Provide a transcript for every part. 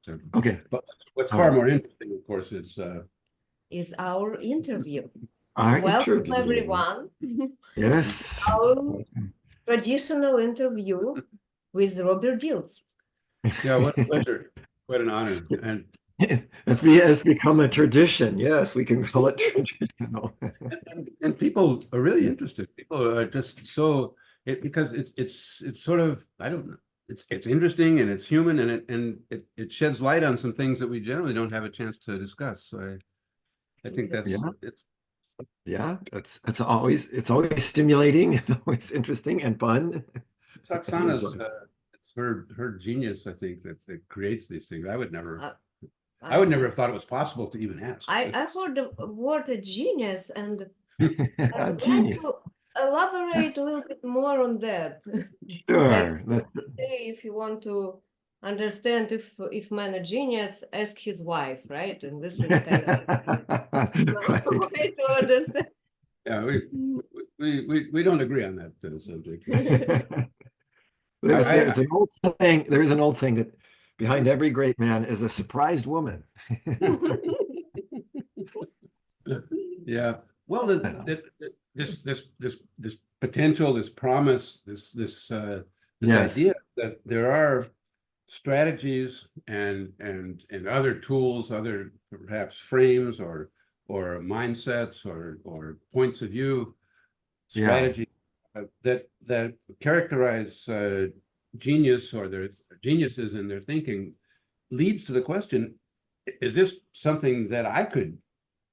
So, Okay. but what's All far right. more interesting, of course, is our interview. Our Welcome, interview. everyone. Yes. Our traditional interview with Robert Dilts. yeah, what a pleasure, what an honor, and It's become a tradition. Yes, we can call it traditional. and people are really interested. People are just so because it's sort of I don't know. It's interesting and it's human and it sheds light on some things that we generally don't have a chance to discuss. So I think Yes. that's Yeah, it's yeah. It's always stimulating and always interesting and fun. it's And there's Oksana's it's her genius. I think that creates these things. Uh, I would I, never have thought it was possible to even ask. I heard the word genius, and I a would like genius. to elaborate a little bit more on that. Like, Sure. say, if you want to understand if man a genius, ask his wife, right? And this is kind of Right. way to understand. Yeah, we don't agree on that subject. There's I an old saying, there is an old saying that behind every great man is a surprised woman. yeah. Well, this potential, this promise, this Yes. idea that there are strategies and other tools, other perhaps frames or mindsets or points of view, Yeah. strategy that characterize genius or their geniuses in their thinking leads to the question: is this something that I could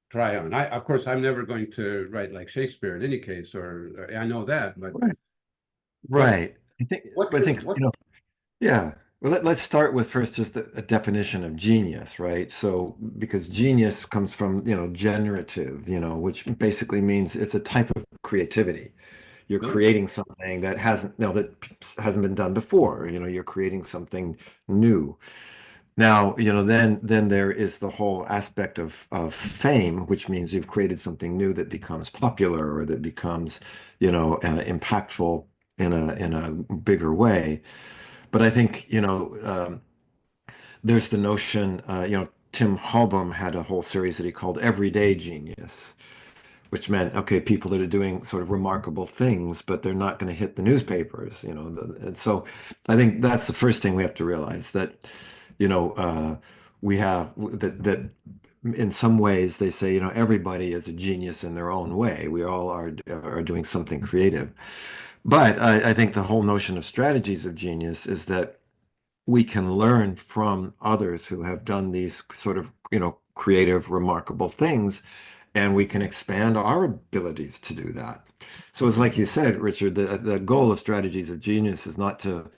try on? Of course, I'm never going to write like Shakespeare in any case, or I know that, but Right. what Right. I think, what but I could think, what yeah. Well, let's start with first just a definition of genius, right? So, because genius comes from, generative, which basically means it's a type of creativity. You're really? creating something that hasn't, no, that hasn't been done before. You're creating something new. Now, then there is the whole aspect of fame, which means you've created something new that becomes popular or that becomes, impactful in a bigger way. But I think, there's the notion, Tim Halbum had a whole series that he called Everyday Genius, which meant, okay, people that are doing sort of remarkable things, but they're not going to hit the newspapers, and so I think that's the first thing we have to realize that, we have that in some ways they say, everybody is a genius in their own way. We all are doing something creative. But I think the whole notion of strategies of genius is that we can learn from others who have done these sort of, creative, remarkable things, and we can expand our abilities to do that. So it's like you said, Richard, the goal of strategies of genius is not to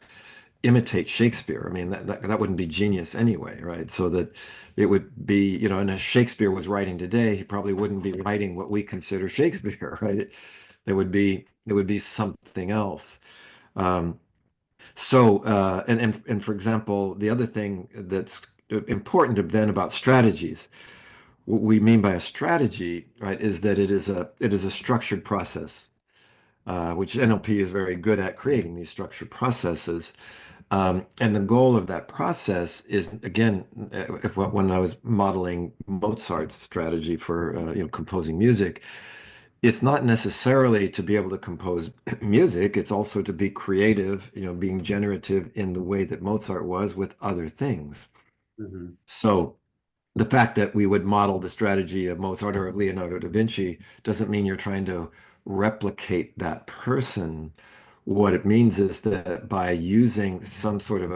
imitate Shakespeare. I mean, that wouldn't be genius anyway, right? So that it would be, and if Shakespeare was writing today, he probably wouldn't be writing what we consider Shakespeare, right? It would be something else. Um, and for example, the other thing that's important then about strategies, what we mean by a strategy, right, is that it is a structured process, which NLP is very good at creating these structured processes. And the goal of that process is, again, when I was modeling Mozart's strategy for composing music, it's not necessarily to be able to compose music. It's also to be creative, being generative in the way that Mozart was with other things. Mhm. So the fact that we would model the strategy of Mozart or of Leonardo da Vinci doesn't mean you're trying to replicate that person. What it means is that by using some sort of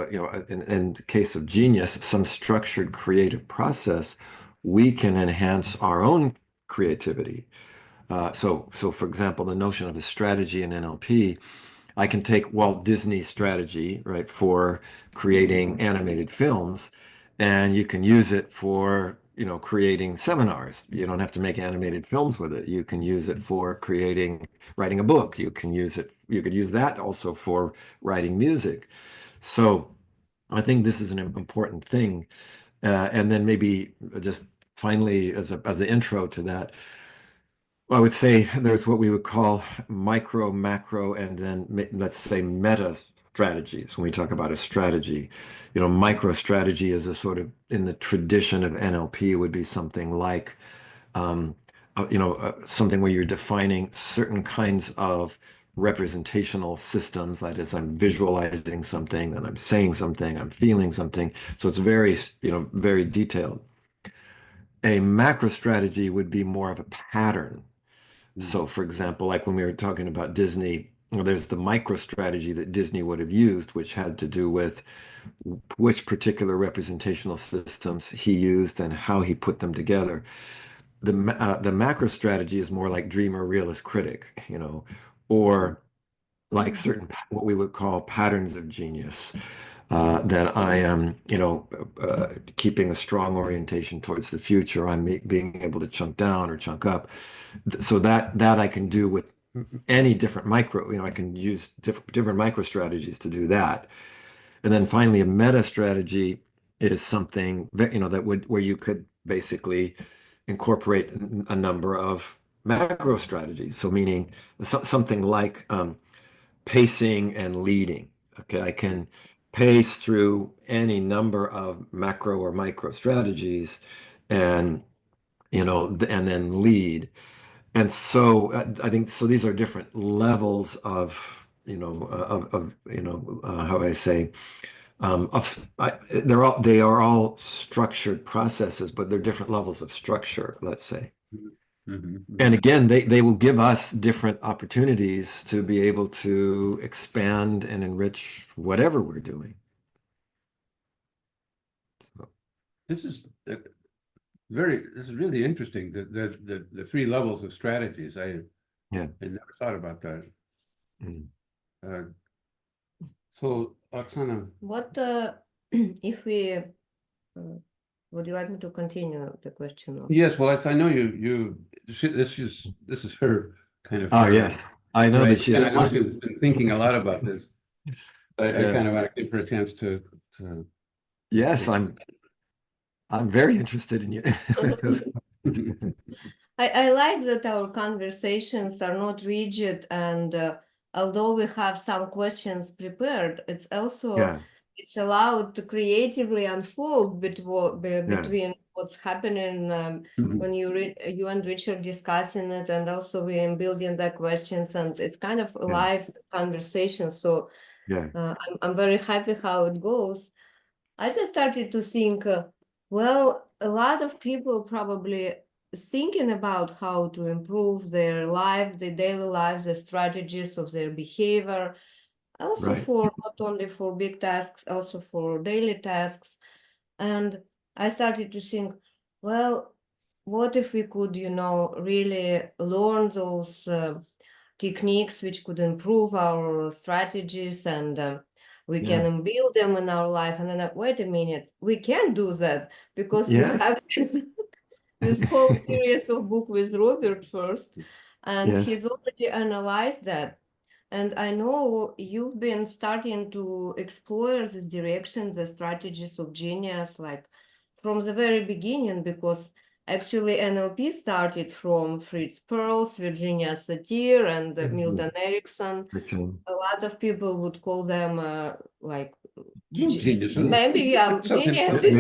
in the case of genius, some structured creative process, we can enhance our own creativity. So for example, the notion of a strategy in NLP, I can take Walt Disney's strategy, right, for creating animated films, and you can use it for, creating seminars. You don't have to make animated films with it. You can use it for writing a book. You could use that also for writing music. So I think this is an important thing. And then maybe just finally, as the intro to that, I would say there's what we would call micro, macro, and then let's say meta strategies. When we talk about a strategy, micro strategy is a sort of in the tradition of NLP would be something like, something where you're defining certain kinds of representational systems. That is, I'm visualizing something, then I'm saying something, I'm feeling something. So it's very, very detailed. A macro strategy would be more of a pattern. So, for example, like when we were talking about Disney, there's the micro strategy that Disney would have used, which had to do with which particular representational systems he used and how he put them together. The macro strategy is more like dreamer, realist, critic, or like certain what we would call patterns of genius. That I am, keeping a strong orientation towards the future. I'm being able to chunk down or chunk up. So that I can do with any different micro, I can use different micro strategies to do that. And then finally, a meta strategy is something that, that would where you could basically incorporate a number of macro strategies. So meaning something like pacing and leading. Okay, I can pace through any number of macro or micro strategies and and then lead. And so I think so these are different levels of how I say they are all structured processes, but they're different levels of structure, let's say. And again, they will give us different opportunities to be able to expand and enrich whatever we're doing. So, This is this is really interesting. The three levels of strategies. I never thought about that. mm. So, Oksana, What if we would you like me to continue the question? yes. Well, I know this is her kind of. Oh, yes. I know that she's. And I know she's been thinking a lot about this. I Yes. kind of want to give her a chance to. Yes, I'm very interested in you. I like that our conversations are not rigid, and although we have some questions prepared, it's also Yeah, it's allowed to creatively unfold between what's happening when you and Richard discussing it, and also we are building the questions, and it's kind of a live conversation. So yeah, I'm very happy how it goes. I just started to think, well, a lot of people probably thinking about how to improve their life, their daily lives, the strategies of their behavior, also right. for not only for big tasks, also for daily tasks. And I started to think, well, what if we could, really learn those techniques which could improve our strategies, and we Yeah. can build them in our life. And then, wait a minute, we can do that because we Yes. have this whole series of book with Robert first, and Yes. he's already analyzed that. And I know you've been starting to explore this direction, the strategies of genius, like from the very beginning, because actually NLP started from Fritz Perls, Virginia Satir, and Milton Erickson. Okay. A lot of people would call them like geniuses. maybe geniuses.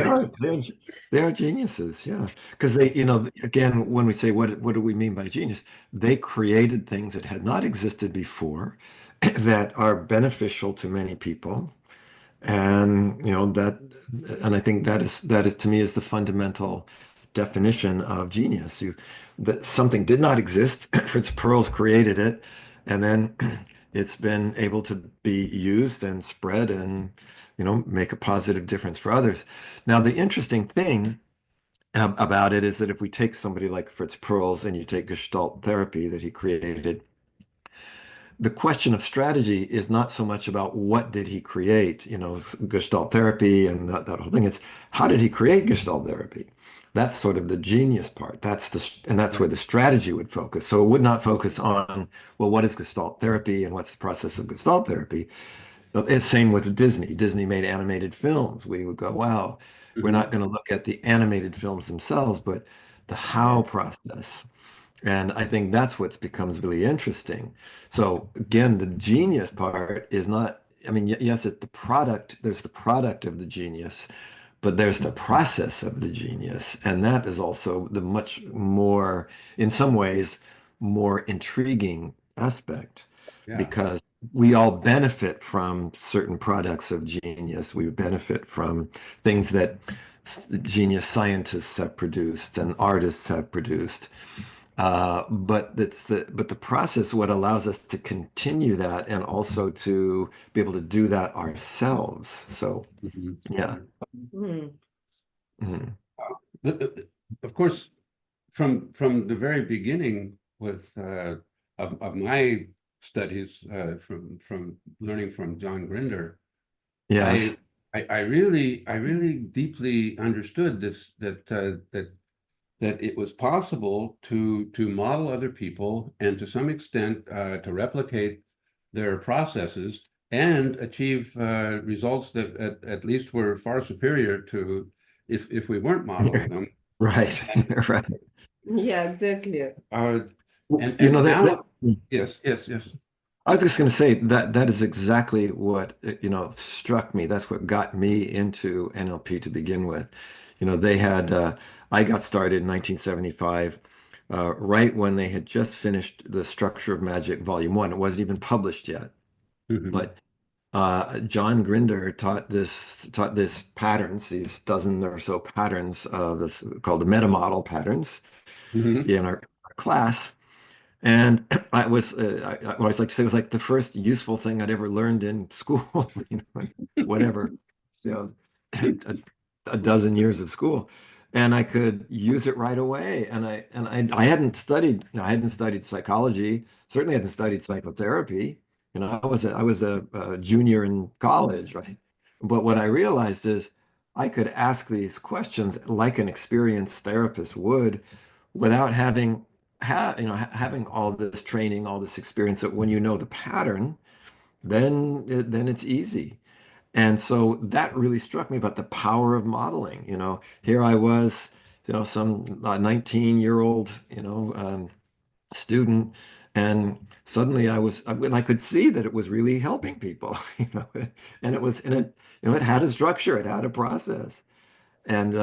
They are geniuses, yeah. Because they, again, when we say what do we mean by genius, they created things that had not existed before that are beneficial to many people. And and I think that is to me is the fundamental definition of genius. That something did not exist. Fritz Perls created it, and then it's been able to be used and spread and make a positive difference for others. Now, the interesting thing about it is that if we take somebody like Fritz Perls and you take Gestalt therapy that he created, the question of strategy is not so much about what did he create, Gestalt therapy and that whole thing. It's how did he create Gestalt therapy? That's sort of the genius part. That's where the strategy would focus. So it would not focus on, well, what is Gestalt therapy and what's the process of Gestalt therapy? It's same with Disney. Disney made animated films. We would go, wow, we're not going to look at the animated films themselves, but the how process. And I think that's what becomes really interesting. So again, the genius part is not, I mean, yes, it's the product, there's the product of the genius, but there's the process of the genius. And that is also the much more, in some ways, more intriguing aspect Yeah. because we all benefit from certain products of genius. We benefit from things that genius scientists have produced and artists have produced. But the process what allows us to continue that and also to be able to do that ourselves. So Mhm. yeah. Mm. Mhm. Of course, from the very beginning with of my studies from learning from John Grinder, Yes. I I really deeply understood that it was possible to model other people and to some extent to replicate their processes and achieve results that at least were far superior to if we weren't modeling them. Right. Right. Yeah, exactly. Uh, You know and that now, yes. I was just going to say that that is exactly what struck me. That's what got me into NLP to begin with. They had I got started in 1975, right when they had just finished the Structure of Magic Volume 1. It wasn't even published yet, Hmm. but John Grinder taught this patterns, these dozen or so patterns of this called the meta model patterns Hmm. in our class. And I always like to say it was like the first useful thing I'd ever learned in school, whatever, you know, a, a dozen years of school. And I could use it right away. And I hadn't studied psychology, certainly hadn't studied psychotherapy. I was a junior in college, right? But what I realized is I could ask these questions like an experienced therapist would without having all this training, all this experience, that when you know the pattern, then it's easy. And so that really struck me about the power of modeling. Here I was, some 19-year-old, student, and suddenly when I could see that it was really helping people, and it had a structure, it had a process. And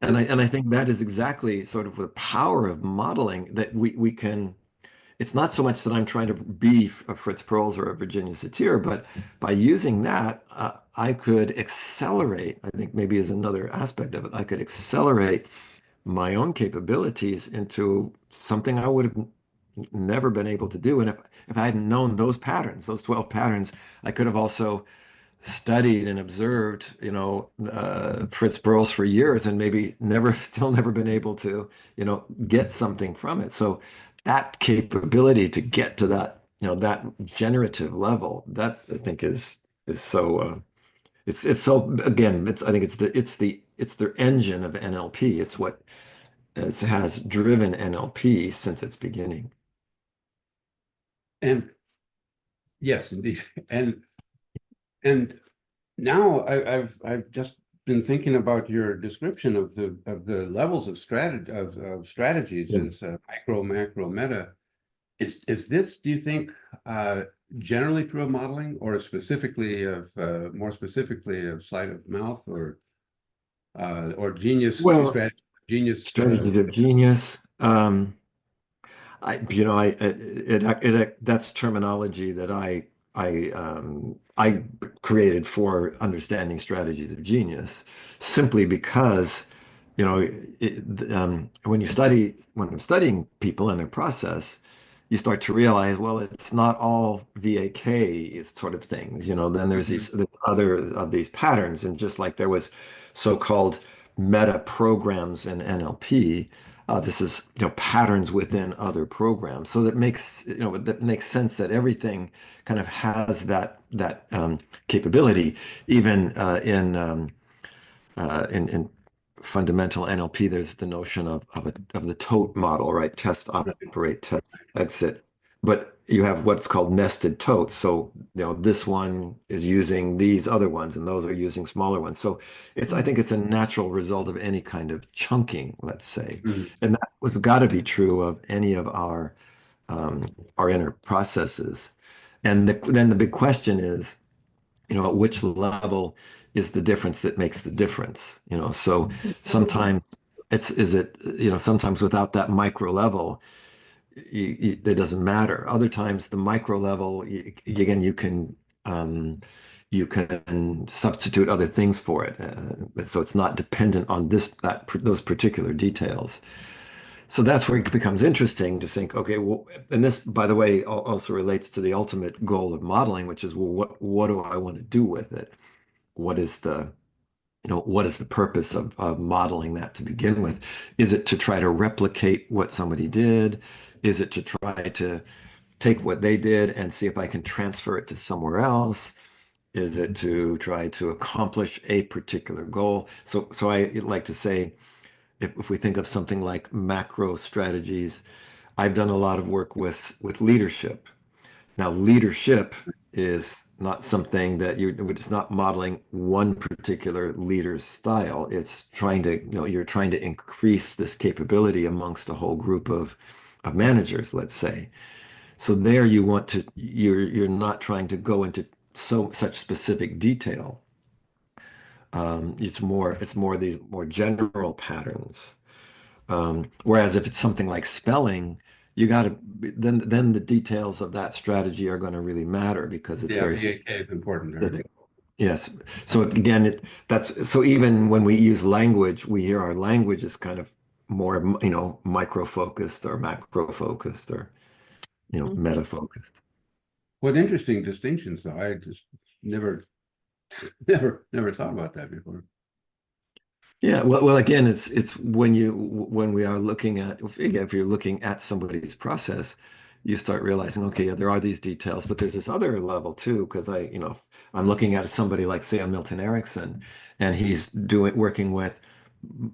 I think that is exactly sort of the power of modeling that we can. It's not so much that I'm trying to be a Fritz Perls or a Virginia Satir, but by using that, I could accelerate. I think maybe is another aspect of it. I could accelerate my own capabilities into something I would have never been able to do. And if I hadn't known those patterns, those 12 patterns, I could have also studied and observed, Fritz Perls for years and maybe still never been able to, get something from it. So that capability to get to that generative level, that I think is so, it's so, again, I think it's the engine of NLP. It's what has driven NLP since its beginning. And yes, indeed. And now I've just been thinking about your description of the levels of strategies Yeah. as micro, macro, meta. Is this, do you think, generally true of modeling, or specifically of more specifically of sleight of mouth, or genius Well, strategy, genius? strategy of genius. That's terminology that I created for understanding strategies of genius, simply because, when I'm studying people and their process, you start to realize, well, it's not all VAK, it's sort of things, then there's other of these patterns. And just like there was so-called meta programs in NLP, this is patterns within other programs. So that makes sense that everything kind of has that capability. Even in fundamental NLP, there's the notion of the tote model, right? Test, operate, test, exit. But you have what's called nested totes. So, this one is using these other ones, and those are using smaller ones. So I think it's a natural result of any kind of chunking, let's say. Mhm. And that was got to be true of any of our inner processes. And then the big question is, at which level is the difference that makes the difference, so sometimes sometimes without that micro level, it doesn't matter. Other times, the micro level, again, you can substitute other things for it, so it's not dependent on those particular details. So that's where it becomes interesting to think, okay, well, and this, by the way, also relates to the ultimate goal of modeling, which is, well, what do I want to do with it? What is the purpose of modeling that to begin with? Is it to try to replicate what somebody did? Is it to try to take what they did and see if I can transfer it to somewhere else? Is it to try to accomplish a particular goal? So I like to say, if we think of something like macro strategies, I've done a lot of work with leadership. Now, leadership is not something that it's not modeling one particular leader's style. It's you're trying to increase this capability amongst a whole group of managers, let's say. So there you're not trying to go into such specific detail. It's more these more general patterns. Whereas if it's something like spelling, you got to then the details of that strategy are going to really matter because it's Yeah, very PAK is important there. specific. Yes. So again, that's so even when we use language, we hear our language is kind of more, micro focused or macro focused or, meta focused. What interesting distinctions, though. I just never, never thought about that before. Yeah, well, again, it's when we are looking at, if you're looking at somebody's process, you start realizing, okay, yeah, there are these details, but there's this other level too, because I'm looking at somebody like, say, a Milton Erickson, and he's working with,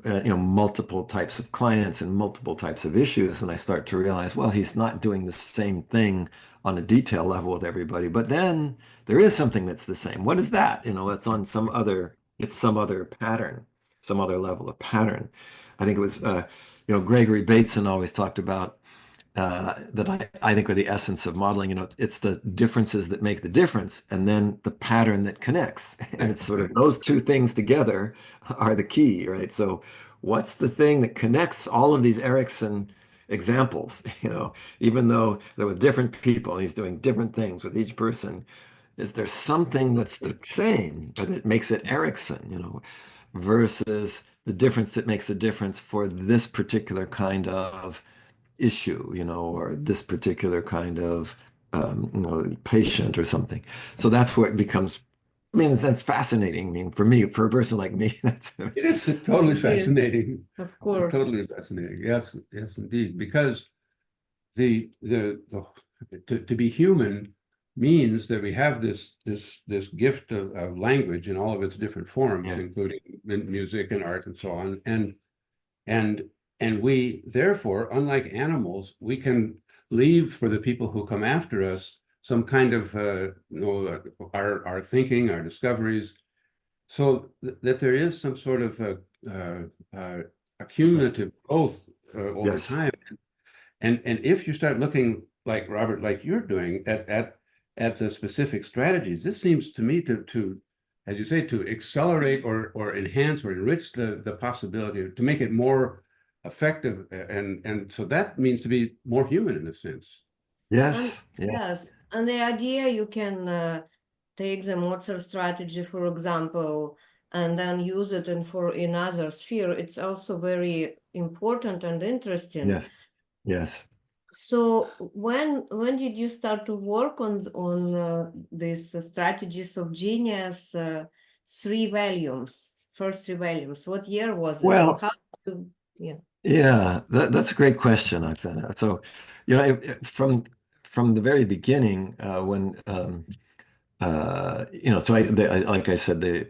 multiple types of clients and multiple types of issues, and I start to realize, well, he's not doing the same thing on a detail level with everybody, but then there is something that's the same. What is that? It's on some other pattern, some other level of pattern. I think it was, Gregory Bateson always talked about that I think are the essence of modeling. It's the differences that make the difference, and then the pattern that connects. And it's sort of those two things together are the key, right? So, what's the thing that connects all of these Erickson examples? Even though they're with different people and he's doing different things with each person, is there something that's the same or that makes it Erickson? Versus the difference that makes the difference for this particular kind of issue, or this particular kind of patient or something. So that's where it becomes. I mean, that's fascinating. I mean, for me, for a person like me, that's It is totally Yeah, fascinating. of course. Totally fascinating. Yes, yes, indeed. Because the to be human means that we have this gift of language in all of its different forms, yes, including music and art and so on. And and we therefore, unlike animals, we can leave for the people who come after us some kind of our thinking, our discoveries, so that there is some sort of a cumulative growth over yes, time. And if you start looking like Robert, like you're doing at the specific strategies, this seems to me to as you say, to accelerate or enhance or enrich the possibility to make it more effective. And so that means to be more human in a sense. And yes, yes, yes, and the idea you can take the Mozart strategy, for example, and then use it in other sphere. It's also very important and interesting. yes, yes. So when did you start to work on these strategies of genius, three volumes, first three volumes? What year was it, and Well, how? Yeah. yeah, that's a great question, Oksana. So, from the very beginning, when so like I said, the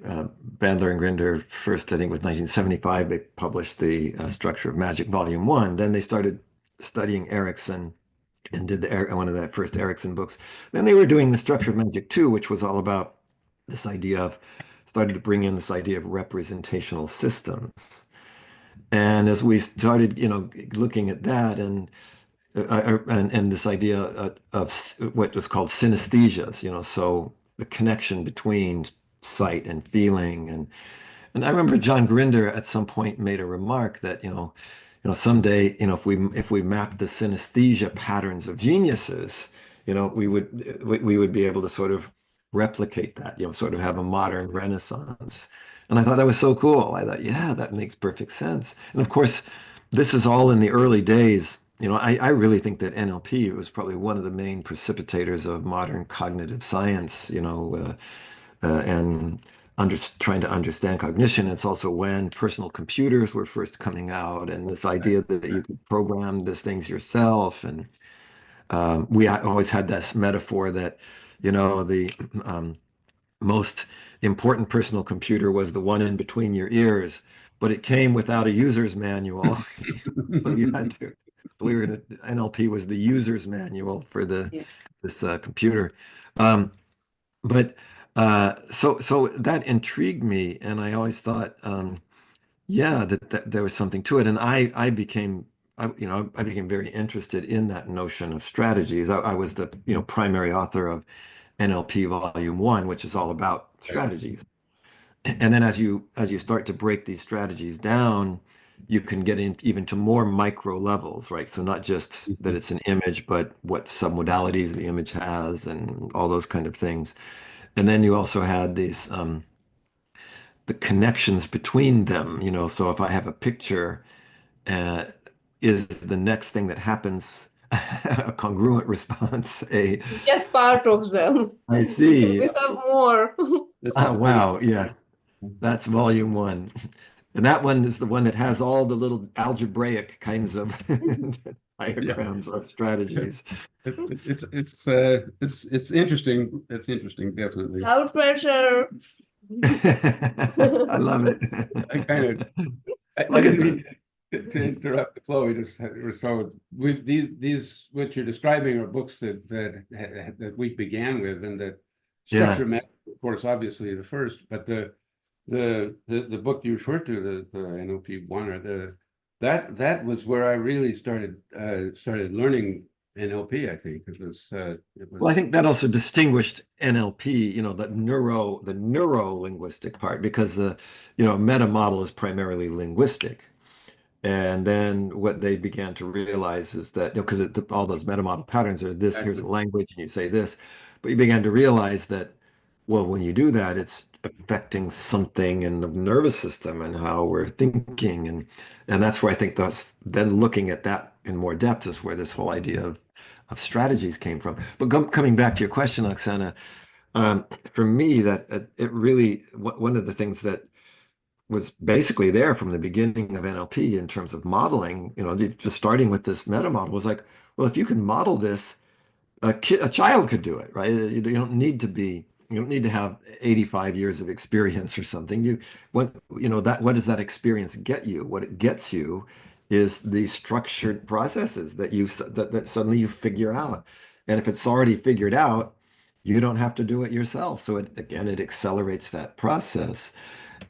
Bandler and Grinder first, I think, was 1975. They published the Structure of Magic, Volume One. Then they started studying Erickson and did one of the first Erickson books. Then they were doing the Structure of Magic 2, which was all about this idea of started to bring in this idea of representational systems. And as we started, looking at that and this idea of what was called synesthesias, so the connection between sight and feeling. And I remember John Grinder at some point made a remark that, someday, if we map the synesthesia patterns of geniuses, we would be able to sort of replicate that, sort of have a modern renaissance. And I thought that was so cool. I thought, yeah, that makes perfect sense. And of course, this is all in the early days. I really think that NLP was probably one of the main precipitators of modern cognitive science, and trying to understand cognition. It's also when personal computers were first coming out, and this idea that you could program these things yourself. And we always had this metaphor that, the most important personal computer was the one in between your ears, but it came without a user's manual. So you had to. NLP was the user's manual for Yeah. this computer. But so that intrigued me, and I always thought, yeah, that there was something to it, and I became very interested in that notion of strategies. I was the primary author of NLP Volume 1, which is all about strategies. And then as you start to break these strategies down, you can get in even to more micro levels, right? So not just that it's an image, but what submodalities the image has and all those kind of things. And then you also had these the connections between them, so if I have a picture, uh, is the next thing that happens a congruent response? Just part of them. I see. We have more. Oh, wow. Yeah, that's volume 1. And that one is the one that has all the little algebraic kinds of diagrams of strategies. It's interesting. It's interesting, definitely. Out pressure. I love it. I didn't mean to interrupt the flow. So with these what you're describing are books that we began with, and that structure method, of course, obviously the first, but the book you referred to, the NLP one, or that was where I really started learning NLP. I think it was Well, I think that also distinguished NLP, the neuro-linguistic part, because the meta model is primarily linguistic. And then what they began to realize is that, because all those meta model patterns are this, here's a language, and you say this, but you began to realize that, well, when you do that, it's affecting something in the nervous system and how we're thinking. And that's where I think that's then looking at that in more depth is where this whole idea of strategies came from. But coming back to your question, Oksana, for me, that it really, one of the things that was basically there from the beginning of NLP in terms of modeling, just starting with this meta model was like, well, if you can model this, a child could do it, right? You don't need to have 85 years of experience or something. What does that experience get you? What it gets you is the structured processes that suddenly you figure out. And if it's already figured out, you don't have to do it yourself. So it accelerates that process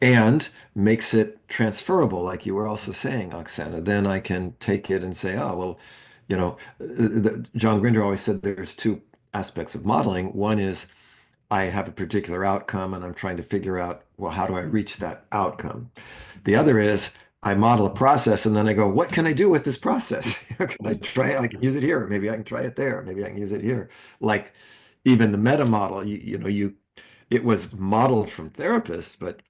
and makes it transferable, like you were also saying, Oksana. Then I can take it and say, oh, well, John Grinder always said there's two aspects of modeling. One is I have a particular outcome and I'm trying to figure out, well, how do I reach that outcome? The other is I model a process and then I go, what can I do with this process? Can I try it? I can use it here. Maybe I can try it there. Maybe I can use it here. Like even the meta model, it was modeled from therapists, but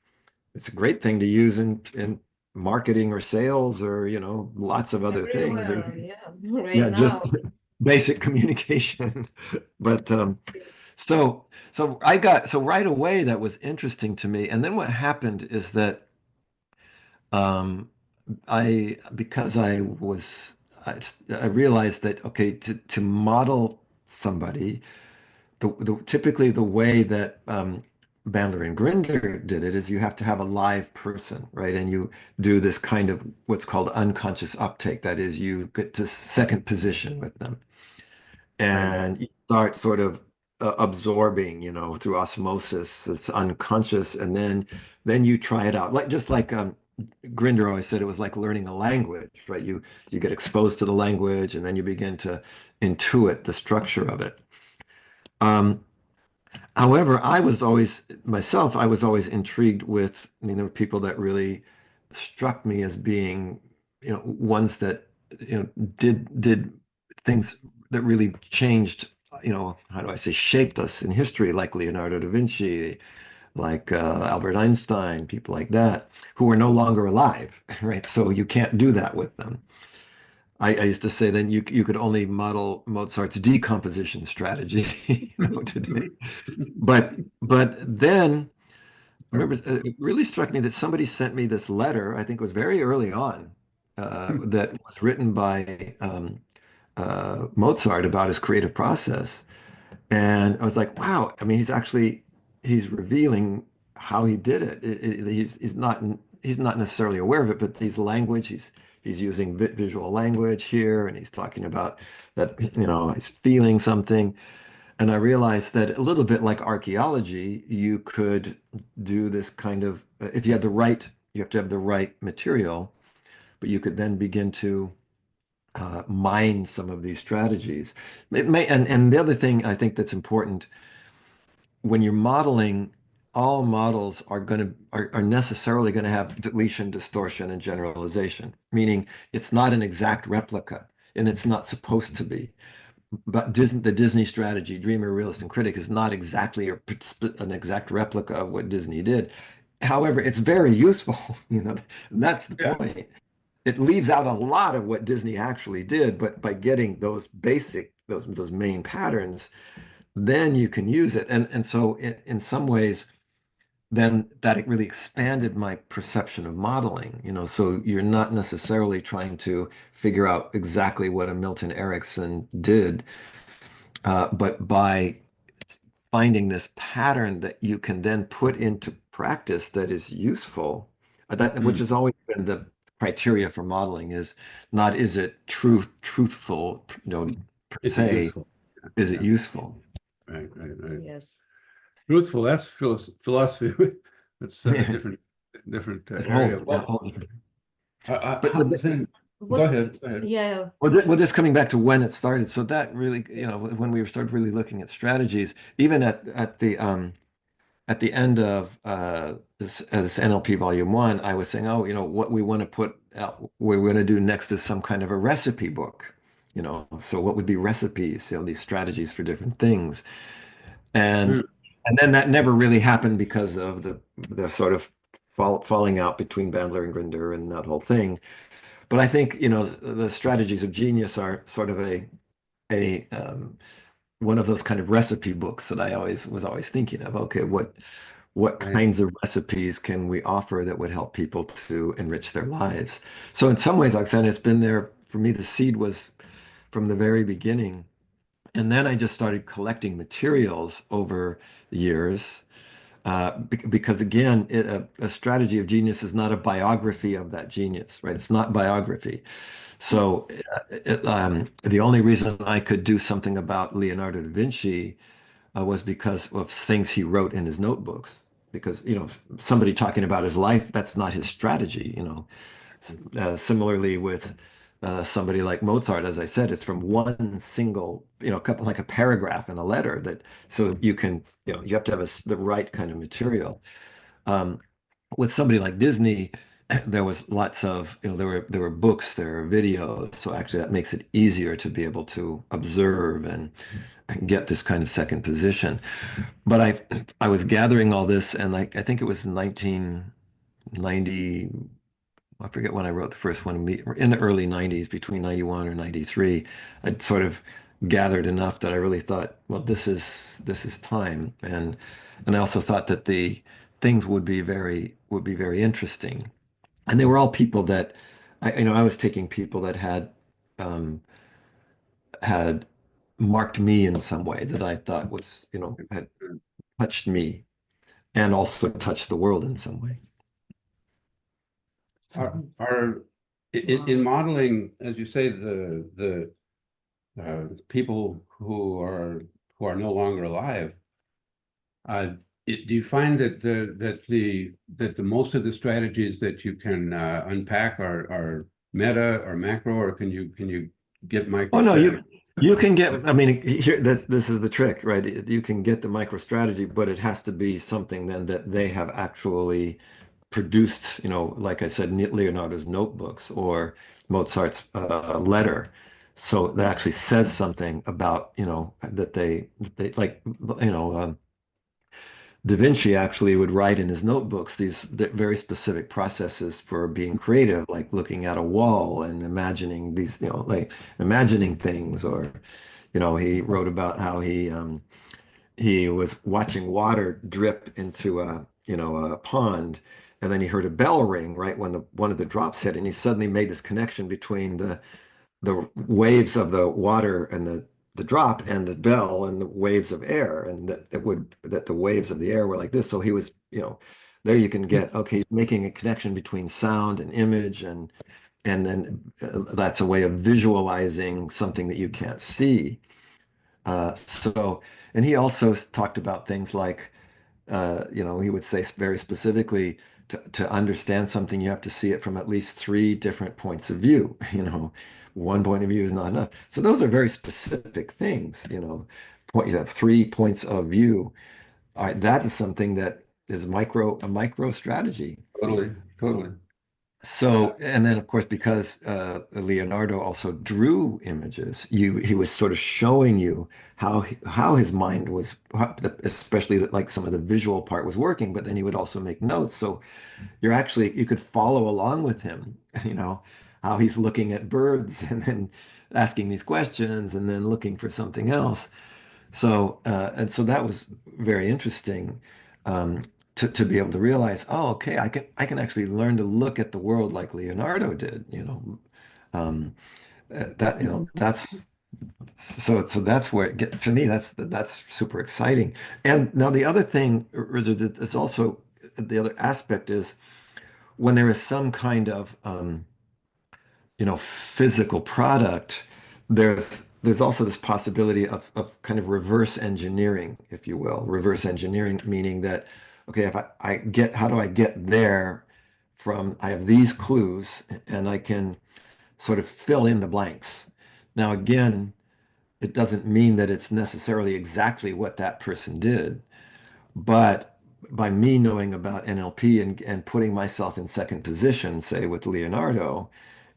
it's a great thing to use in marketing or sales or, lots of other things. Everywhere, yeah. Right Yeah, now. just basic communication. But so right away that was interesting to me. And then what happened is that um because I realized that, okay, to model somebody, typically the way that Bandler and Grinder did it is you have to have a live person, right? And you do this kind of what's called unconscious uptake. That is, you get to second position with them and you start sort of absorbing, through osmosis, it's unconscious, and then you try it out. Like Grinder always said, it was like learning a language, right? You get exposed to the language, and then you begin to intuit the structure of it. Um, However, I was always myself, I was always intrigued with, I mean, there were people that really struck me as being, ones that, did things that really changed, how do I say, shaped us in history, like Leonardo da Vinci, like Albert Einstein, people like that, who are no longer alive, right? So you can't do that with them. I used to say then you could only model Mozart's decomposition strategy, today. But then I remember it really struck me that somebody sent me this letter. I think it was very early on, that was written by Mozart about his creative process, and I was like, wow. I mean, he's revealing how he did it. He's not necessarily aware of it, but his language, he's using visual language here, and he's talking about that, he's feeling something. And I realized that a little bit like archaeology, you could do this kind of, if you had you have to have the right material, but you could then begin to mine some of these strategies. And the other thing I think that's important when you're modeling, all models are necessarily going to have deletion, distortion, and generalization, meaning it's not an exact replica, and it's not supposed to be. But the Disney strategy, Dreamer, Realist, and Critic, is not exactly an exact replica of what Disney did. However, it's very useful, and that's the Yeah. point. It leaves out a lot of what Disney actually did, but by getting those main patterns, then you can use it. And so in some ways, then that it really expanded my perception of modeling, so you're not necessarily trying to figure out exactly what a Milton Erickson did, but by finding this pattern that you can then put into practice that is useful, which Mm. has always been the criteria for modeling, is it truthful, per Is it se, useful? is it Yeah. useful? Right. Yes. Truthful, that's philosophy. That's a It's different a whole, area. a Well, whole different. But then, go What? ahead. Go ahead. Yeah. well, this coming back to when it started. So that really, when we started really looking at strategies, even at the end of this NLP Volume 1, I was saying, oh, what we want to put out, what we're going to do next is some kind of a recipe book. So what would be recipes? These strategies for different things, Mm. and and then that never really happened because of the sort of falling out between Bandler and Grinder and that whole thing. But I think, the strategies of genius are sort of a one of those kind of recipe books that I was always thinking of. Okay, what Right. kinds of recipes can we offer that would help people to enrich their lives? So in some ways, Oksana, it's been there for me. The seed was from the very beginning. And then I just started collecting materials over the years, because again, a strategy of genius is not a biography of that genius, right? It's not biography. So the only reason I could do something about Leonardo da Vinci was because of things he wrote in his notebooks. Because, somebody talking about his life, that's not his strategy. Similarly with somebody like Mozart, as I said, it's from one single, couple, like a paragraph in a letter, that so you can, you have to have the right kind of material. Um, with somebody like Disney, there was lots of, there were books, there were videos. So actually that makes it easier to be able to observe and get this kind of second position. But I was gathering all this, and I think it was 1990. I forget when I wrote the first one, in the early 90s, between 91 or 93. I'd sort of gathered enough that I really thought, well, this is time. And I also thought that the things would be very interesting. And they were all people that I was taking people that um, had marked me in some way that I thought was, had touched me and also touched the world in some way. So, Are in modeling, as you say, the people who are no longer alive, do you find that the most of the strategies that you can unpack are meta or macro, or can you get oh micro no, strategies? You can get, I mean, here, this is the trick, right? You can get the micro strategy, but it has to be something then that they have actually produced, like I said, Leonardo's notebooks or Mozart's letter. So that actually says something about, that they like, Da Vinci actually would write in his notebooks these very specific processes for being creative, like looking at a wall and imagining these, like imagining things, or, he wrote about how he was watching water drip into a pond, and then he heard a bell ring right when the one of the drops hit, and he suddenly made this connection between the waves of the water and the drop and the bell and the waves of air, and that the waves of the air were like this. So he was, there you can get, okay, he's making a connection between sound and image, and then that's a way of visualizing something that you can't see. So, and he also talked about things like, he would say very specifically, to understand something, you have to see it from at least three different points of view. One point of view is not enough. So those are very specific things, you have 3 points of view. All right, that is something that is a micro strategy. Totally, totally. So, and then of course, because Leonardo also drew images, he was sort of showing you how his mind was, especially that like some of the visual part was working, but then he would also make notes. So you could follow along with him, how he's looking at birds and then asking these questions and then looking for something else. So, and so that was very interesting, to be able to realize, oh, okay, I can actually learn to look at the world like Leonardo did, um, that's so that's where for me, that's super exciting. And now the other thing, Richard, that is also the other aspect is when there is some kind of physical product, there's also this possibility of kind of reverse engineering, if you will. Reverse engineering meaning that, okay, if how do I get there from, I have these clues and I can sort of fill in the blanks. Now, again, it doesn't mean that it's necessarily exactly what that person did, but by me knowing about NLP and putting myself in second position, say with Leonardo,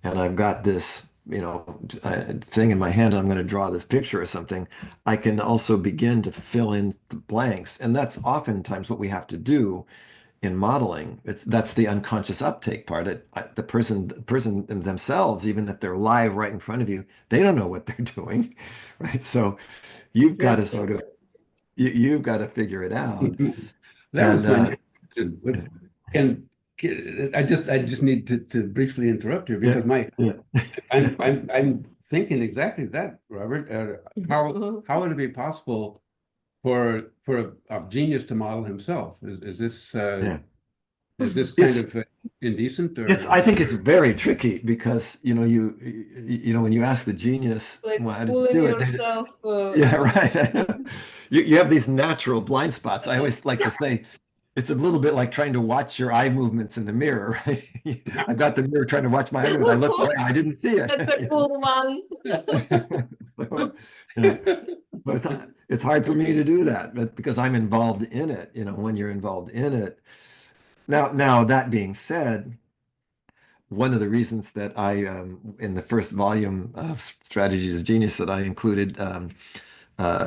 and I've got this, thing in my hand, I'm going to draw this picture or something, I can also begin to fill in the blanks. And that's oftentimes what we have to do in modeling. That's the unconscious uptake part. The person themselves, even if they're live right in front of you, they don't know what they're doing, right? So you've got to Yes. sort of you've got to figure it out. That was And my next question. And I just need to briefly interrupt you yeah, because yeah, I'm thinking exactly that, Robert. How would it be possible for a genius to model himself? yeah. Is this kind It's of indecent it's or I think it's very tricky because when you ask the genius, Like well, how did you pulling do it? yourself. Yeah, right. You have these natural blind spots. I always like to say it's a little bit like trying to watch your eye movements in the mirror, right? I've got the mirror trying to watch my eye movements. I looked away, I didn't see it. That's a cool one. So, you know, but it's hard for me to do that, but because I'm involved in it, when you're involved in it. Now that being said, one of the reasons that in the first volume of Strategies of Genius, that I included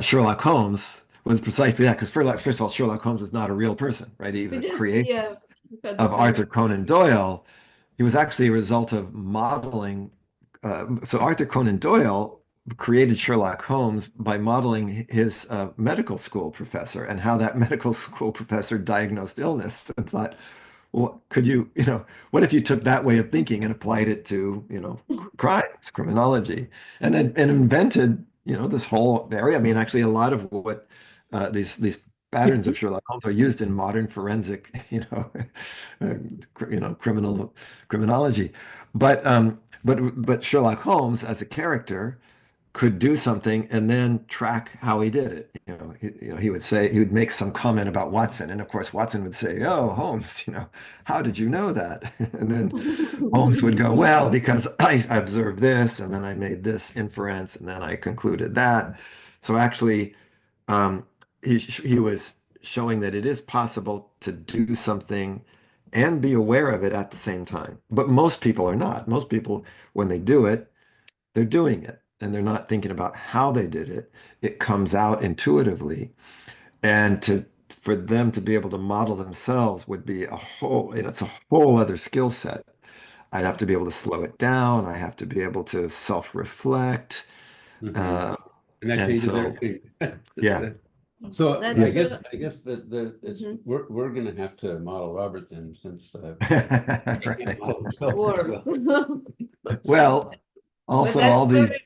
Sherlock Holmes was precisely that, because first of all, Sherlock Holmes was not a real person, right? He was We a just, creation yeah, had the of same. Arthur Conan Doyle. He was actually a result of modeling. So Arthur Conan Doyle created Sherlock Holmes by modeling his medical school professor and how that medical school professor diagnosed illness, and thought, well, what if you took that way of thinking and applied it to, crimes, criminology, and invented, this whole area. I mean, actually, a lot of what these patterns of Sherlock Holmes are used in modern forensic, uh, criminology. But Sherlock Holmes as a character could do something and then track how he did it. He would say, he would make some comment about Watson. And of course, Watson would say, "Oh, Holmes, how did you know that?" And then Holmes would go, "Well, because I observed this, and then I made this inference, and then I concluded that." So actually, um, he was showing that it is possible to do something and be aware of it at the same time. But most people are not. Most people, when they do it, they're doing it and they're not thinking about how they did it. It comes out intuitively. And for them to be able to model themselves would be it's a whole other skill set. I'd have to be able to slow it down. I have to be able to self-reflect. Mhm. Uh, And that and changes so, everything. yeah, So That's I yeah. guess that it's Mhm. we're gonna have to model Robert then, since he can't Right. model himself as works. well. Well, But also that's very,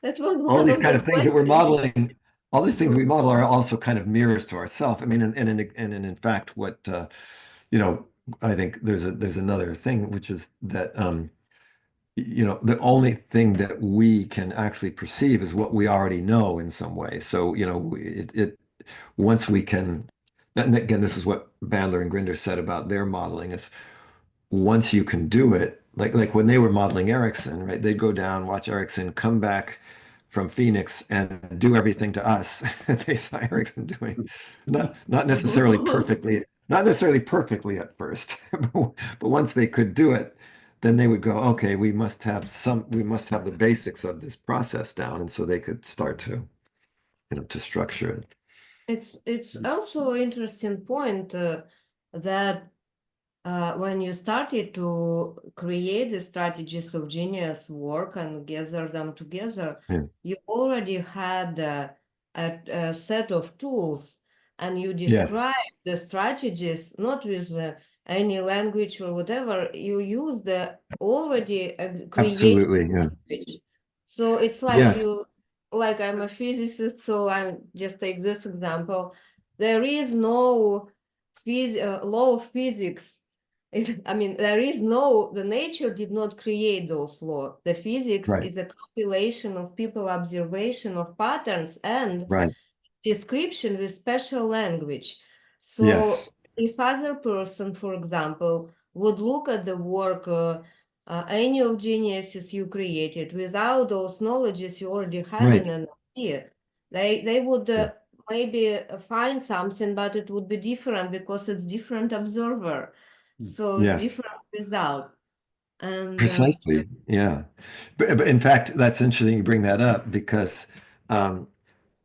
that was all one these of kind the of things that we're questions. modeling, all these things we model are also kind of mirrors to ourselves. I mean, and in fact, what you know, I think there's another thing, which is that the only thing that we can actually perceive is what we already know in some way. So, it once we can, and again, this is what Bandler and Grinder said about their modeling is once you can do it, like when they were modeling Ericsson, right? They'd go down, watch Ericsson, come back from Phoenix and do everything to us that they saw Ericsson doing. Not necessarily perfectly, not necessarily perfectly at first, but once they could do it, then they would go, okay, we must have the basics of this process down. And so they could start to structure it. It's also interesting point that when you started to create the strategies of genius work and gather them together, Yeah. you already had a set of tools, and you Yes, described the strategies not with any language or whatever. You use the already created absolutely. Yeah. language. So it's like Yes, you, like I'm a physicist, so I just take this example. There is no law of physics. I mean, the nature did not create those laws. The physics right, is a compilation of people observation of patterns and right. description with special language. So Yes, if other person, for example, would look at the work, any of geniuses you created without those knowledges you already had in right. an idea, they would Yeah. maybe find something, but it would be different because it's different observer. So it's Yes. different result. And Precisely. Yeah. But in fact, that's interesting you bring that up because um,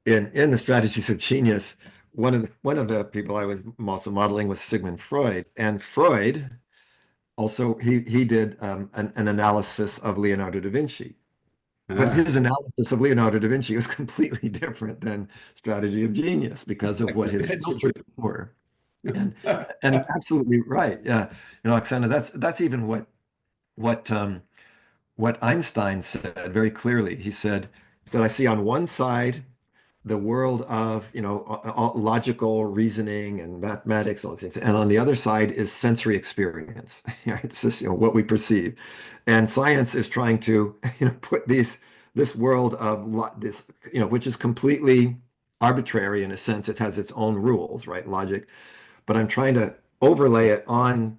in the strategies of genius, one of the people I was also modeling was Sigmund Freud, and Freud also he did an analysis of Leonardo da Vinci, but Ah, his analysis of Leonardo da Vinci was completely different than strategy of genius because I of can what his imagine. filters were. And absolutely right. Yeah. Oksana, that's even what Einstein said very clearly. He said, I see on one side the world of, logical reasoning and mathematics, all these things, and on the other side is sensory experience. It's just, what we perceive. And science is trying to, put this world of this, which is completely arbitrary in a sense. It has its own rules, right? Logic, but I'm trying to overlay it on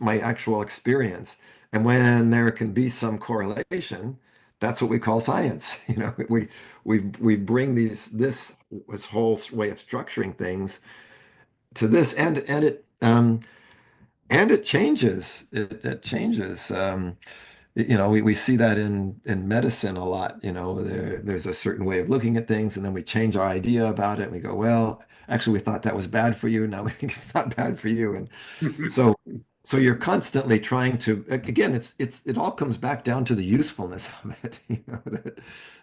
my actual experience. And when there can be some correlation, that's what we call science. We bring this whole way of structuring things to this, and it changes. It changes. We see that in medicine a lot. There's a certain way of looking at things, and then we change our idea about it. And we go, well, actually, we thought that was bad for you. Now we think it's not bad for you. And so, so you're constantly trying to, again, it all comes back down to the usefulness of it.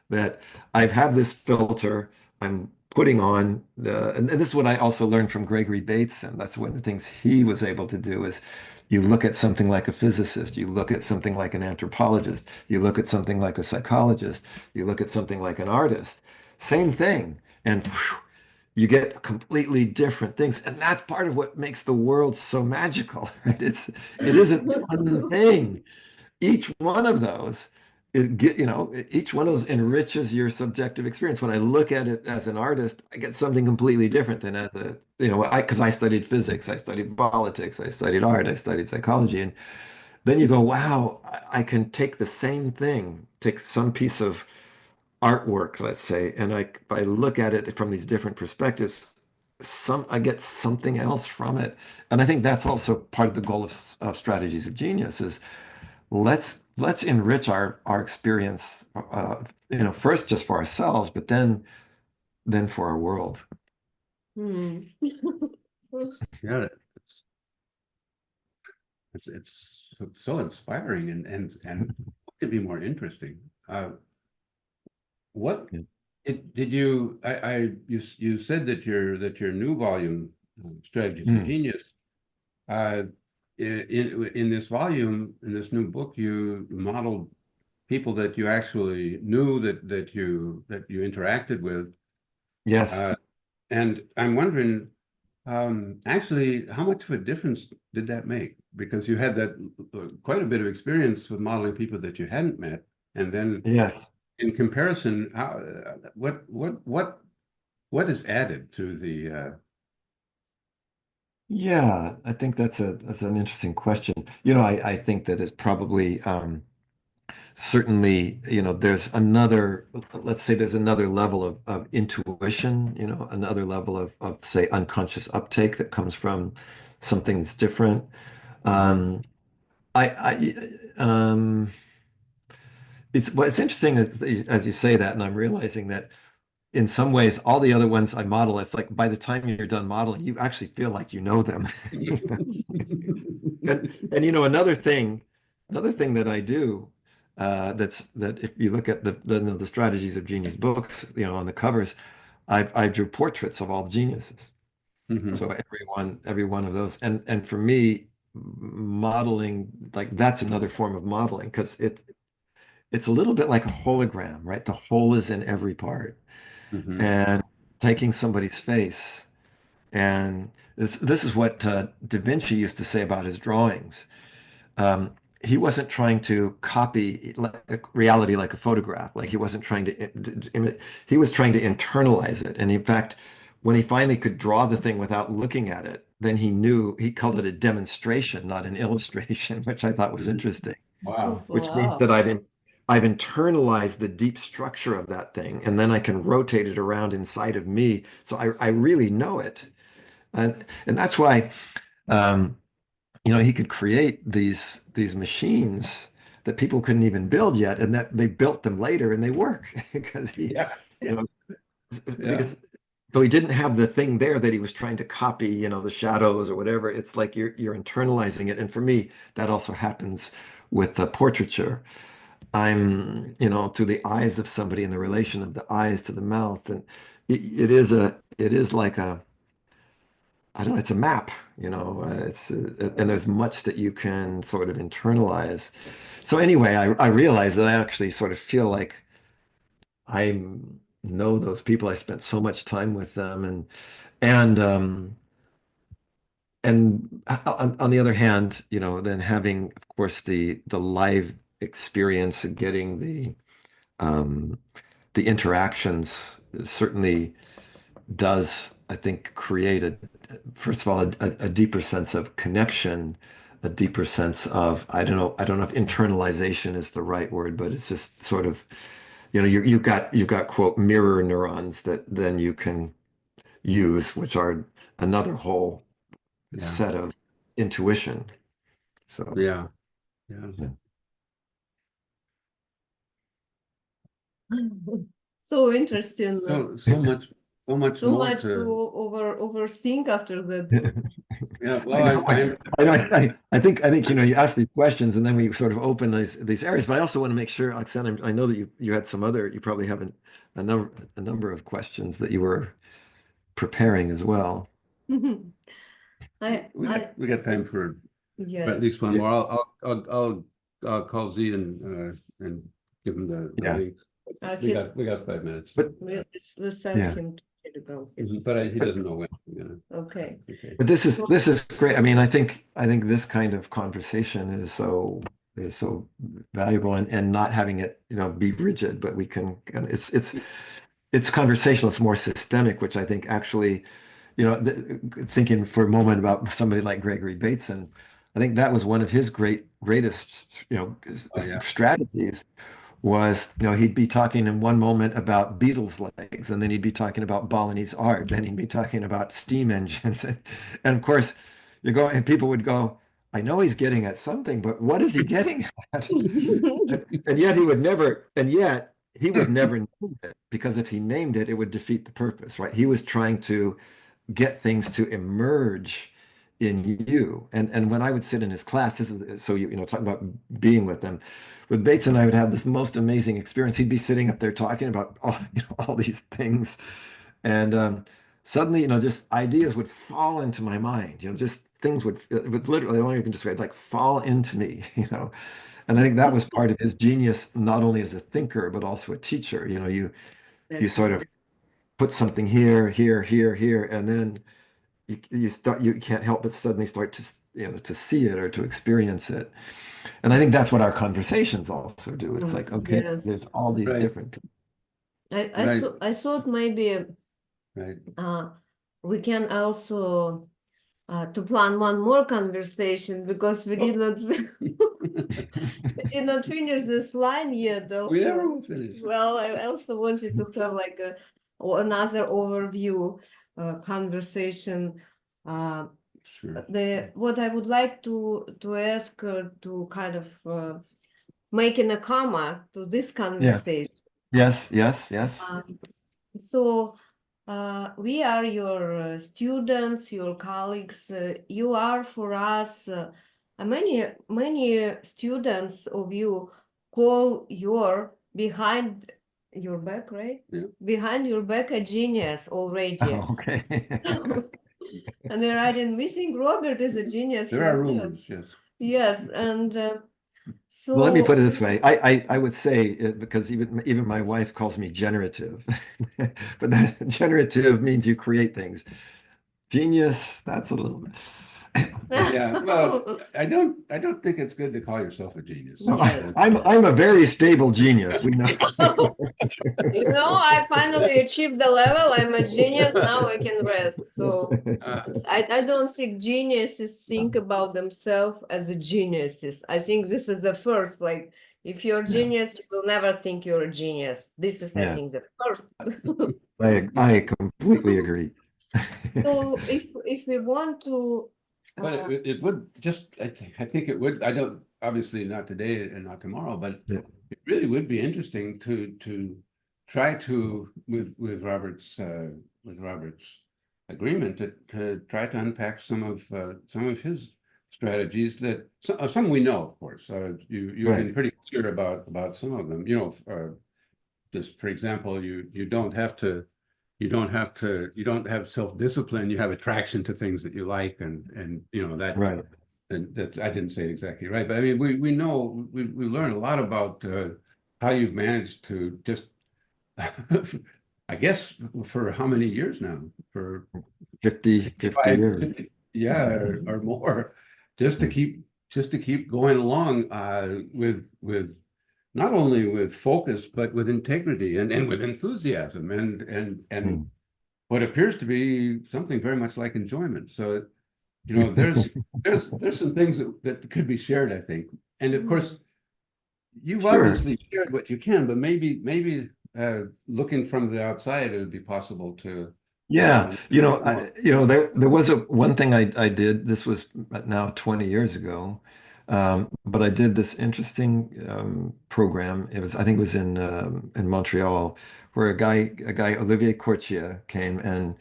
That I have this filter I'm putting on, and this is what I also learned from Gregory Bateson. That's one of the things he was able to do is you look at something like a physicist, you look at something like an anthropologist, you look at something like a psychologist, you look at something like an artist, same thing. And whew, you get completely different things. And that's part of what makes the world so magical, right? It isn't one thing. Each one of those each one of those enriches your subjective experience. When I look at it as an artist, I get something completely different than as a, because I studied physics, I studied politics, I studied art, I studied psychology. And then you go, wow, I can take the same thing, take some piece of artwork, let's say, and if I look at it from these different perspectives, I get something else from it. And I think that's also part of the goal of strategies of genius is let's enrich our experience, first just for ourselves, but then for our world. Hmm. Yeah, it's so inspiring and could be more interesting. What Yeah. did you? You said that your new volume, Strategies of Mm. Genius, uh, in this volume, in this new book, you modeled people that you actually knew that you interacted with, Yes. uh, and I'm wondering, actually, how much of a difference did that make? Because you had that quite a bit of experience with modeling people that you hadn't met, and then Yes. in comparison, how what is added to the Yeah, I think that's an interesting question. I think that it's probably certainly, let's say there's another level of intuition, another level of say unconscious uptake that comes from something that's different. Um, I it's interesting as you say that, and I'm realizing that in some ways, all the other ones I model, it's like by the time you're done modeling, you actually feel like you know them. And another thing that I do, that if you look at the strategies of genius books, on the covers, I drew portraits of all the geniuses. Mhm, So every one of those, and for me, modeling, like, that's another form of modeling because it's a little bit like a hologram, right? The whole is in every part, mhm, and taking somebody's face. And this is what Da Vinci used to say about his drawings. Um, he wasn't trying to copy reality like a photograph. Like, he wasn't trying he was trying to internalize it. And in fact, when he finally could draw the thing without looking at it, then he called it a demonstration, not an illustration, which I thought was mhm. interesting, Wow. which means that Wow. I've internalized the deep structure of that thing, and then I can rotate it around inside of me. So I really know it. And that's why, um, he could create these machines that people couldn't even build yet, and that they built them later and they work because Yeah, you know, yeah, because so he didn't have the thing there that he was trying to copy, the shadows or whatever. It's like you're internalizing it. And for me, that also happens with the portraiture. I'm, through the eyes of somebody and the relation of the eyes to the mouth, and it is like I don't know, it's a map, and there's much that you can sort of internalize. So anyway, I realized that I actually sort of feel like I know those people. I spent so much time with them, and on the other hand, then having, of course, the live experience and getting um, the interactions certainly does, I think, create first of all, a deeper sense of connection, a deeper sense of, I don't know if internalization is the right word, but it's just sort of, you've got quote mirror neurons that then you can use, which are another whole yeah, set of intuition. So, yeah, yeah. yeah. So interesting. So much So more much to to. overthink after that. Yeah, I well, know. I know. I think you ask these questions and then we sort of open these areas. But I also want to make sure, Oksana, I know that you had you probably have a number of questions that you were preparing as well. I we got I we got time for at yes. least one Yeah. more. I'll call Z and give him the Yeah. link. He, We got 5 minutes. But let's send yeah. him to Telegram. But he But doesn't know when. Yeah. Okay. Okay. but this is So, this is great. I mean, I think this kind of conversation is so is so valuable, and not having it, be rigid, but we can, it's conversational, it's more systemic, which I think actually, thinking for a moment about somebody like Gregory Bateson, I think that was one of his greatest, Oh, yeah. strategies was, he'd be talking in one moment about Beatles legs, and then he'd be talking about Balinese art, then he'd be talking about steam engines. And of course, and people would go, I know he's getting at something, but what is he getting at? And yet he would never name it, because if he named it, it would defeat the purpose, right? He was trying to get things to emerge in you. And when I would sit in his class, this is so talking about being with them. With Bates and I would have this most amazing experience. He'd be sitting up there talking about all these things, and suddenly, just ideas would fall into my mind. Just things would literally, only you can describe, like fall into me. And I think that was part of his genius, not only as a thinker but also a teacher. You sort of put something here, here, here, here, and then you can't help but suddenly start to to see it or to experience it. And I think that's what our conversations also do. It's like, okay, Yes. there's all these Right. different. Right. I thought maybe Right. we can also to plan one more conversation, because we did not we did not finish this line yet. We never Also, will finish. well, I also wanted to have like another overview conversation. Sure. What I would like to ask to kind of making a comma to this conversation. Yes, yes, yes. So we are your students, your colleagues. You are for us. Many students of you call your behind your back, right? Yeah. Behind your back a genius already. Oh, okay. And they're writing, we think Robert is a genius There are himself. rumors, yes. Yes, and so Well, let me put it this way. I would say, because even my wife calls me generative, but that generative means you create things. Genius, that's a little bit. Yeah, well, I don't think it's good to call yourself a genius. No, Yes. I'm a very stable genius. We know. I finally achieved the level. I'm a genius. Now I can rest. So I don't think geniuses think about themselves as a geniuses. I think this is the first. Like, if you're a genius, you will never think you're a genius. This is, I Yeah. think, the first. I completely agree. So if we want to, But it would just, I think it would, I don't, obviously not today and not tomorrow, but Yeah. it really would be interesting to try to, with Robert's agreement, to try to unpack some of his strategies that, some we know, of course. You've been Right. pretty clear about some of them, just for example, you don't have self-discipline, you have attraction to things that you like, and that, Right. and that, I didn't say it exactly right, but I mean, we know, we learn a lot about how you've managed to just I guess for how many years now, for 50 years. 50, yeah, or more, just to keep going along with not only with focus, but with integrity and with enthusiasm and what appears to be something very much like enjoyment. So, there's some things that could be shared, I think. And of course, you've Sure. obviously shared what you can, but maybe looking from the outside, it would be possible to. Yeah, there was one thing I did. This was now 20 years ago, but I did this interesting program. I think it was in Montreal, where a guy Olivier Courtier came and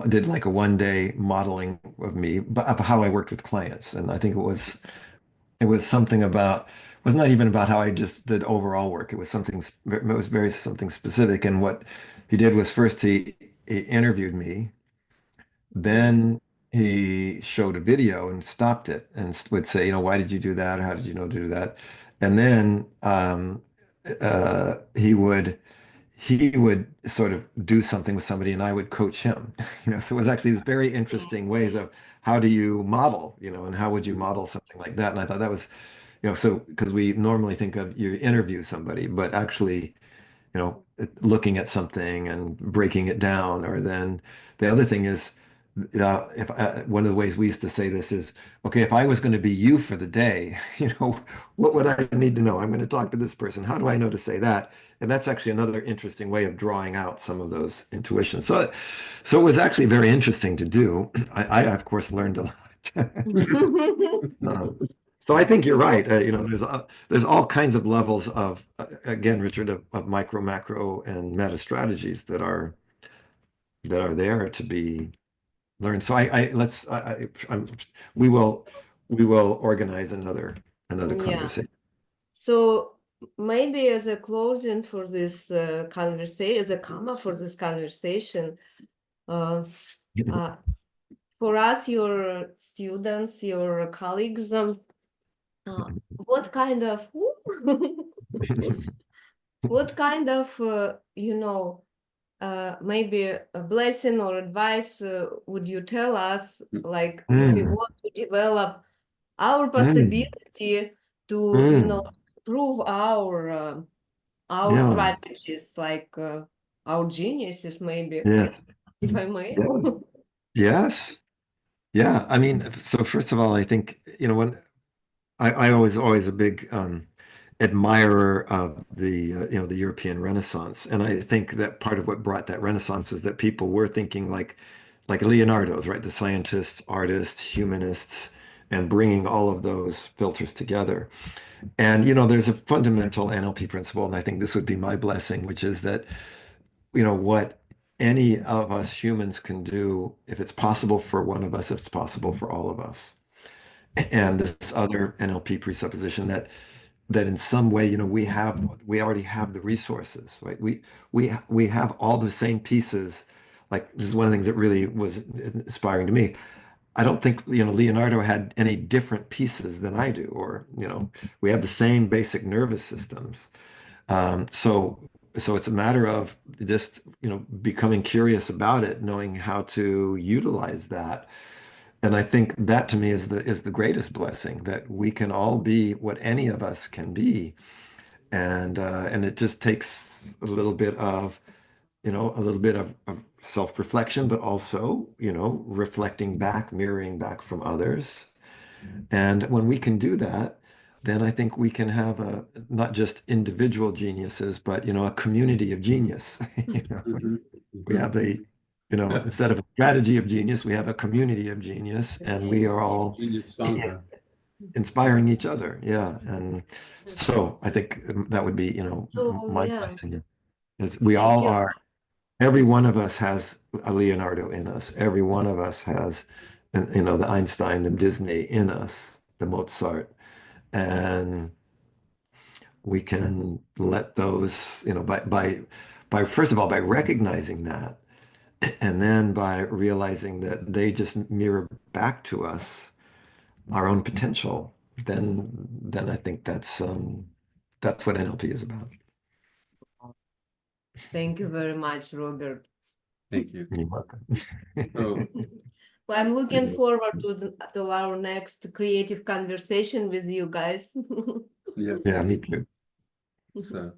did like a 1 day modeling of me, but of how I worked with clients, and I think it was something about. It was not even about how I just did overall work. It was very something specific. And what he did was, first he interviewed me, then he showed a video and stopped it and would say, why did you do that? How did you know to do that? And then he would sort of do something with somebody, and I would coach him. So it was actually these very interesting ways of how do you model, and how would you model something like that? And I thought that was so because we normally think of you interview somebody, but actually, looking at something and breaking it down, or then the other thing is, if one of the ways we used to say this is, okay, if I was going to be you for the day, what would I need to know? I'm going to talk to this person. How do I know to say that? And that's actually another interesting way of drawing out some of those intuitions. So it was actually very interesting to do. I of course learned a lot. Um, so I think you're right. There's all kinds of levels of, again, Richard, of micro, macro, and meta strategies that are there to be learned. So we will organize another Yeah. conversation. So maybe as a closing for this conversation, as a comma for this conversation, for us, your students, your colleagues, what kind of what kind of maybe a blessing or advice would you tell us, like if we want to develop our possibility to prove our Yeah. strategies, like our geniuses, maybe, Yes. if I may. Yeah. Yes. Yeah. I mean, so first of all, I think, when I was always a big admirer of the European Renaissance, and I think that part of what brought that Renaissance was that people were thinking like Leonardo's, right? The scientists, artists, humanists, and bringing all of those filters together. And there's a fundamental NLP principle, and I think this would be my blessing, which is that what any of us humans can do, if it's possible for one of us, it's possible for all of us. And this other NLP presupposition that in some way, we already have the resources, right? We have all the same pieces. Like, this is one of the things that really was inspiring to me. I don't think, Leonardo had any different pieces than I do, or, we have the same basic nervous systems. So it's a matter of just, becoming curious about it, knowing how to utilize that. And I think that to me is the greatest blessing, that we can all be what any of us can be. And it just takes a little bit of, of self-reflection, but also, reflecting back, mirroring back from others. And when we can do that, then I think we can have not just individual geniuses, but, a community of genius. We have instead of a strategy of genius, we have a community of genius, and we are all Genius Sangha. inspiring each other. Yeah. And so I think that would be, my Yeah. blessing is we Thank all you. are, every one of us has a Leonardo in us. Every one of us has, the Einstein, the Disney in us, the Mozart. And we can let those, by first of all, by recognizing that, and then by realizing that they just mirror back to us our own potential, then I think that's what NLP is about. Thank you very much, Robert. Thank you. You're welcome. So, Well, I'm looking forward to our next creative conversation with you guys. yeah. Yeah, me too. So.